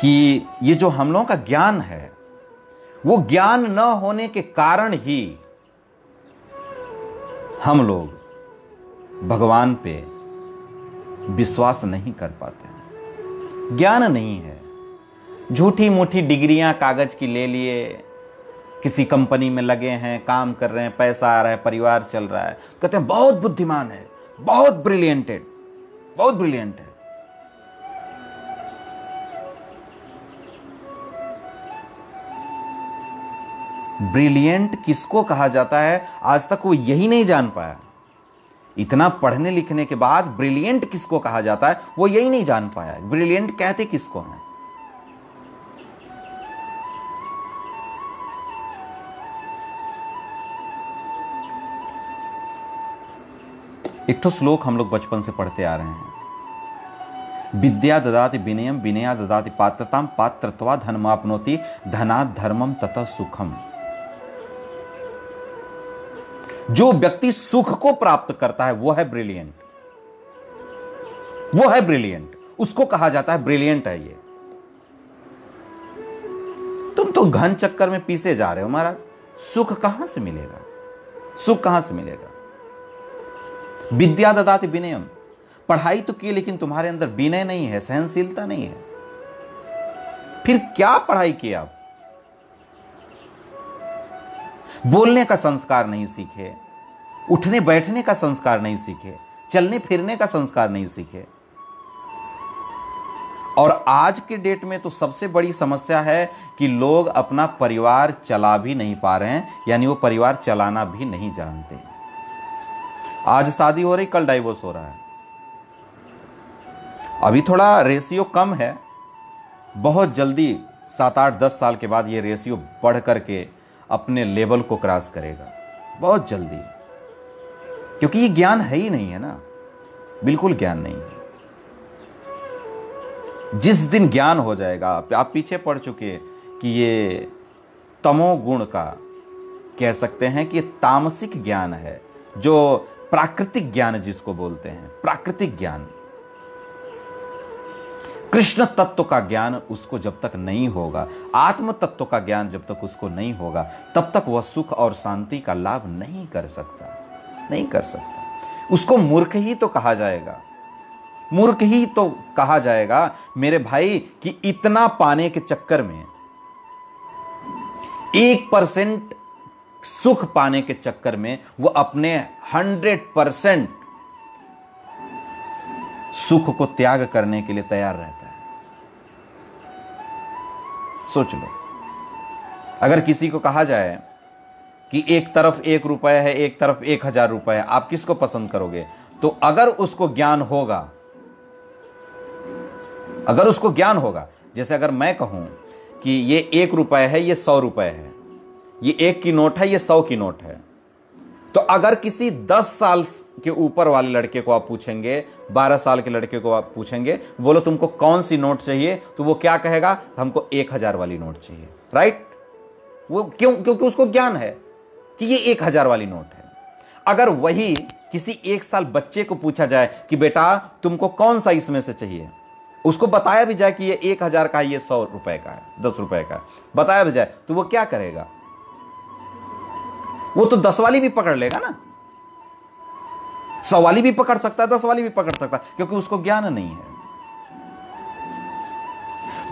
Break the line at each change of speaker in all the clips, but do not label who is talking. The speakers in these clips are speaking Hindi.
कि ये जो हम लोगों का ज्ञान है, वो ज्ञान न होने के कारण ही हम लोग भगवान पे विश्वास नहीं कर पाते। ज्ञान नहीं है, झूठी मूठी डिग्रियां कागज की ले लिए, किसी कंपनी में लगे हैं, काम कर रहे हैं, पैसा आ रहा है, परिवार चल रहा है, कहते हैं बहुत बुद्धिमान है, बहुत ब्रिलियंटेड, बहुत ब्रिलियंट है। ब्रिलियंट किसको कहा जाता है, आज तक वो यही नहीं जान पाया। इतना पढ़ने लिखने के बाद ब्रिलियंट किसको कहा जाता है, वो यही नहीं जान पाया। ब्रिलियंट कहते किसको हैं? एक तो श्लोक हम लोग बचपन से पढ़ते आ रहे हैं, विद्या ददाति विनयम विनया ददाति पात्रताम पात्रत्वा धर्माप्नोति धनात् धर्मम ततः सुखम। जो व्यक्ति सुख को प्राप्त करता है वो है ब्रिलियंट, वो है ब्रिलियंट, उसको कहा जाता है ब्रिलियंट है ये। तुम तो घन चक्कर में पीसे जा रहे हो महाराज, सुख कहां से मिलेगा, सुख कहां से मिलेगा? विद्या ददाति विनयम, पढ़ाई तो की लेकिन तुम्हारे अंदर विनय नहीं है, सहनशीलता नहीं है, फिर क्या पढ़ाई की आप? बोलने का संस्कार नहीं सीखे, उठने बैठने का संस्कार नहीं सीखे, चलने फिरने का संस्कार नहीं सीखे। और आज के डेट में तो सबसे बड़ी समस्या है कि लोग अपना परिवार चला भी नहीं पा रहे हैं, यानी वो परिवार चलाना भी नहीं जानते। आज शादी हो रही, कल डाइवोर्स हो रहा है। अभी थोड़ा रेशियो कम है, बहुत जल्दी 7-8-10 साल के बाद ये रेशियो बढ़ करके अपने लेवल को क्रॉस करेगा, बहुत जल्दी, क्योंकि ये ज्ञान है ही नहीं है ना, बिल्कुल ज्ञान नहीं है। जिस दिन ज्ञान हो जाएगा, आप पीछे पढ़ चुके कि ये तमोगुण का कह सकते हैं कि ये तामसिक ज्ञान है, जो प्राकृतिक ज्ञान जिसको बोलते हैं, प्राकृतिक ज्ञान, कृष्ण तत्व का ज्ञान उसको जब तक नहीं होगा, आत्म तत्व का ज्ञान जब तक उसको नहीं होगा, तब तक वह सुख और शांति का लाभ नहीं कर सकता, नहीं कर सकता। उसको मूर्ख ही तो कहा जाएगा, मूर्ख ही तो कहा जाएगा मेरे भाई, कि इतना पाने के चक्कर में, 1% सुख पाने के चक्कर में वो अपने 100% सुख को त्याग करने के लिए तैयार रहता है। सोच लो, अगर किसी को कहा जाए कि एक तरफ 1 रुपए है, एक तरफ 1000 रुपए है, आप किसको पसंद करोगे? तो अगर उसको ज्ञान होगा, अगर उसको ज्ञान होगा, जैसे अगर मैं कहूं कि ये 1 रुपए है, ये 100 रुपए है, ये 1 की नोट है, ये 100 की नोट है, तो अगर किसी 10 साल के ऊपर वाले लड़के को आप पूछेंगे, 12 साल के लड़के को आप पूछेंगे, बोलो तुमको कौन सी नोट चाहिए, तो वो क्या कहेगा? हमको 1000 वाली नोट चाहिए, राइट? वो क्यों? क्योंकि उसको ज्ञान है कि ये 1000 वाली नोट है। अगर वही किसी 1 साल बच्चे को पूछा जाए कि बेटा तुमको कौन सा इसमें से चाहिए, उसको बताया भी जाए कि ये 1000 का है, ये 100 रुपए का है, 10 रुपए का है, बताया भी जाए, तो वो क्या करेगा? वो तो 10 वाली भी पकड़ लेगा ना, 100 वाली भी पकड़ सकता है, 10 वाली भी पकड़ सकता है, क्योंकि उसको ज्ञान नहीं है।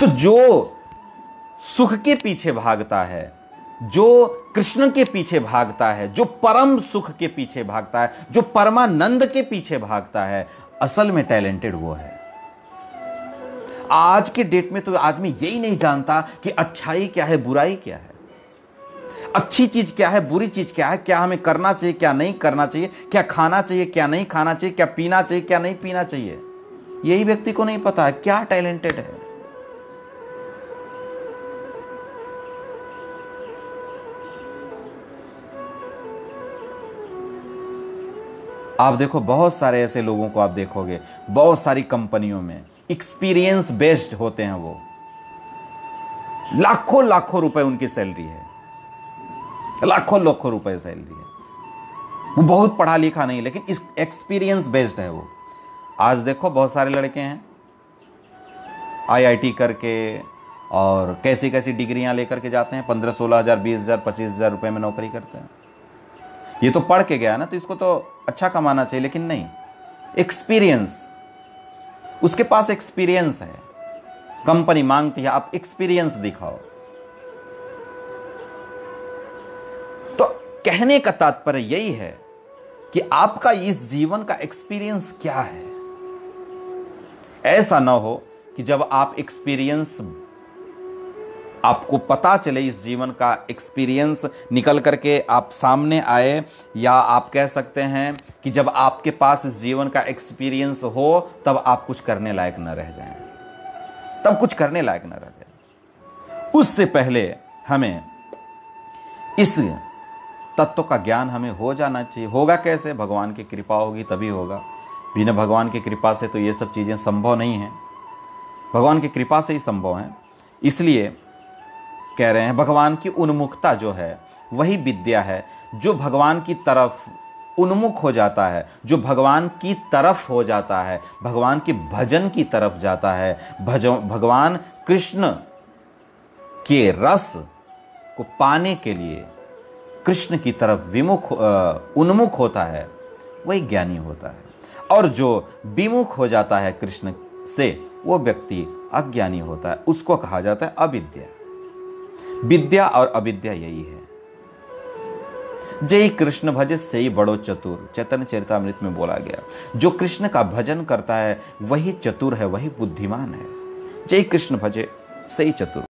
तो जो सुख के पीछे भागता है, जो कृष्ण के पीछे भागता है, जो परम सुख के पीछे भागता है, जो परमानंद के पीछे भागता है, असल में टैलेंटेड वो है। आज के डेट में तो आदमी यही नहीं जानता कि अच्छाई क्या है, बुराई क्या है, अच्छी चीज क्या है, बुरी चीज क्या है, क्या हमें करना चाहिए, क्या नहीं करना चाहिए, क्या खाना चाहिए, क्या नहीं खाना चाहिए, क्या पीना चाहिए, क्या नहीं पीना चाहिए। यही व्यक्ति को नहीं पता है, क्या टैलेंटेड है। आप देखो, बहुत सारे ऐसे लोगों को आप देखोगे, बहुत सारी कंपनियों में एक्सपीरियंस बेस्ड होते हैं, वो लाखों लाखों रुपए उनकी सैलरी है, लाखों लाखों रुपए सैलरी है। वो बहुत पढ़ा लिखा नहीं, लेकिन इस एक्सपीरियंस बेस्ड है वो। आज देखो बहुत सारे लड़के हैं आईआईटी करके, और कैसी कैसी डिग्रियां लेकर के जाते हैं, 15-16 हज़ार, 20,000, 25,000 रुपये में नौकरी करते हैं। ये तो पढ़ के गया ना, तो इसको तो अच्छा कमाना चाहिए, लेकिन नहीं, एक्सपीरियंस, उसके पास एक्सपीरियंस है, कंपनी मांगती है आप एक्सपीरियंस दिखाओ। तो कहने का तात्पर्य यही है कि आपका इस जीवन का एक्सपीरियंस क्या है। ऐसा ना हो कि जब आप एक्सपीरियंस, आपको पता चले इस जीवन का एक्सपीरियंस निकल करके आप सामने आए, या आप कह सकते हैं कि जब आपके पास इस जीवन का एक्सपीरियंस हो तब आप कुछ करने लायक न रह जाएं, तब कुछ करने लायक न रह जाएं। उससे पहले हमें इस तत्व का ज्ञान हमें हो जाना चाहिए। होगा कैसे? भगवान की कृपा होगी तभी होगा। बिना भगवान की कृपा से तो ये सब चीज़ें संभव नहीं हैं, भगवान की कृपा से ही संभव हैं। इसलिए कह रहे हैं भगवान की उन्मुखता जो है वही विद्या है। जो भगवान की तरफ उन्मुख हो जाता है, जो भगवान की तरफ हो जाता है, भगवान के भजन की तरफ जाता है, भगवान कृष्ण के रस को पाने के लिए कृष्ण की तरफ उन्मुख होता है, वही ज्ञानी होता है। और जो विमुख हो जाता है कृष्ण से, वो व्यक्ति अज्ञानी होता है, उसको कहा जाता है अविद्या। विद्या और अविद्या यही है। जय कृष्ण भजे से ही बड़ो चतुर, चैतन्य चरितामृत में बोला गया। जो कृष्ण का भजन करता है वही चतुर है, वही बुद्धिमान है। जय कृष्ण भजे से ही चतुर।